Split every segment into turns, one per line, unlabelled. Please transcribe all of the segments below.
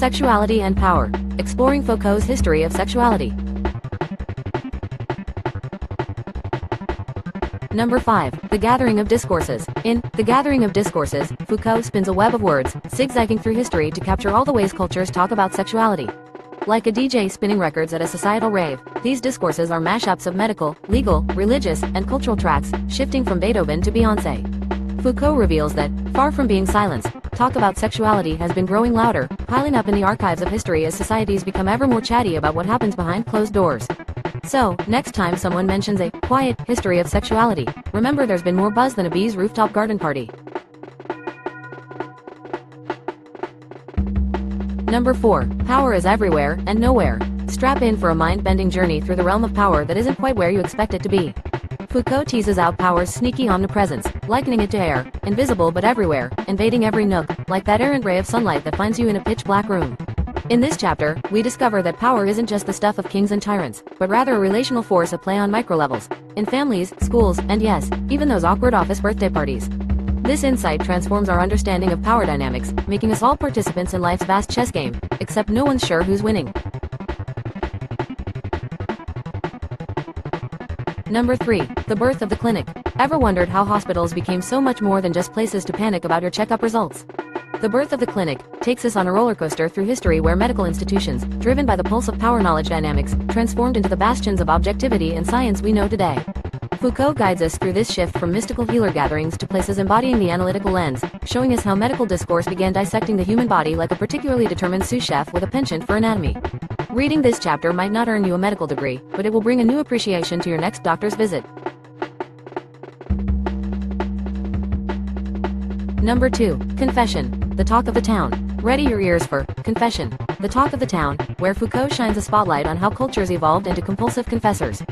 Sexuality and Power, exploring Foucault's history of sexuality. Number 5. The Gathering of Discourses. In The Gathering of Discourses, Foucault spins a web of words, zigzagging through history to capture all the ways cultures talk about sexuality. Like a DJ spinning records at a societal rave, these discourses are mashups of medical, legal, religious, and cultural tracks, shifting from Beethoven to Beyoncé. Foucault reveals that, far from being silenced, talk about sexuality has been growing louder, piling up in the archives of history as societies become ever more chatty about what happens behind closed doors. So, next time someone mentions a quiet history of sexuality, remember there's been more buzz than a bee's rooftop garden party. Number 4. Power is everywhere and nowhere. Strap in for a mind-bending journey through the realm of power that isn't quite where you expect it to be. Foucault teases out power's sneaky omnipresence, likening it to air, invisible but everywhere, invading every nook, like that errant ray of sunlight that finds you in a pitch-black room. In this chapter, we discover that power isn't just the stuff of kings and tyrants, but rather a relational force at play on micro-levels, in families, schools, and yes, even those awkward office birthday parties. This insight transforms our understanding of power dynamics, making us all participants in life's vast chess game, except no one's sure who's winning. Number 3. The Birth of the Clinic. Ever wondered how hospitals became so much more than just places to panic about your checkup results? The Birth of the Clinic takes us on a roller coaster through history where medical institutions, driven by the pulse of power knowledge dynamics, transformed into the bastions of objectivity and science we know today. Foucault guides us through this shift from mystical healer gatherings to places embodying the analytical lens, showing us how medical discourse began dissecting the human body like a particularly determined sous chef with a penchant for anatomy. Reading this chapter might not earn you a medical degree, but it will bring a new appreciation to your next doctor's visit. Number 2. Confession. The Talk of the Town. Ready your ears for Confession, the Talk of the Town, where Foucault shines a spotlight on how cultures evolved into compulsive confessors.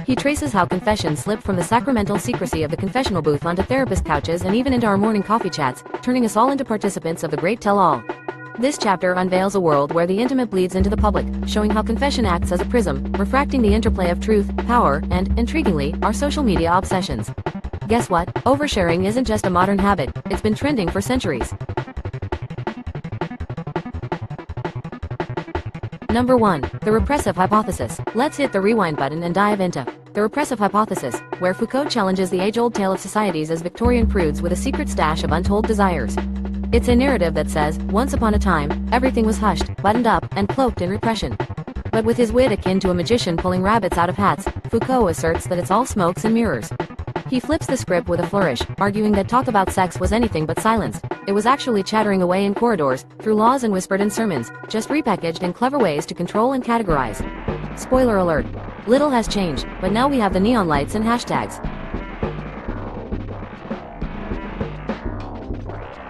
He traces how confession slipped from the sacramental secrecy of the confessional booth onto therapist couches and even into our morning coffee chats, turning us all into participants of the great tell-all. This chapter unveils a world where the intimate bleeds into the public, showing how confession acts as a prism, refracting the interplay of truth, power, and, intriguingly, our social media obsessions. Guess what? Oversharing isn't just a modern habit, it's been trending for centuries. Number 1. The Repressive Hypothesis. Let's hit the rewind button and dive into The Repressive Hypothesis, where Foucault challenges the age-old tale of societies as Victorian prudes with a secret stash of untold desires. It's a narrative that says, once upon a time, everything was hushed, buttoned up, and cloaked in repression. But with his wit akin to a magician pulling rabbits out of hats, Foucault asserts that it's all smokes and mirrors. He flips the script with a flourish, arguing that talk about sex was anything but silenced. It was actually chattering away in corridors, through laws and whispered in sermons, just repackaged in clever ways to control and categorize. Spoiler alert. Little has changed, but now we have the neon lights and hashtags.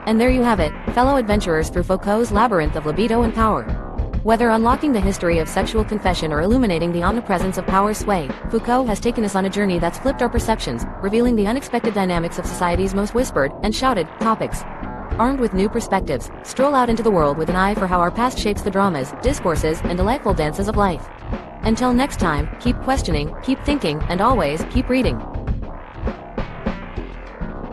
And there you have it, fellow adventurers through Foucault's labyrinth of libido and power. Whether unlocking the history of sexual confession or illuminating the omnipresence of power's sway, Foucault has taken us on a journey that's flipped our perceptions, revealing the unexpected dynamics of society's most whispered and shouted topics. Armed with new perspectives, stroll out into the world with an eye for how our past shapes the dramas, discourses, and delightful dances of life. Until next time, keep questioning, keep thinking, and always keep reading.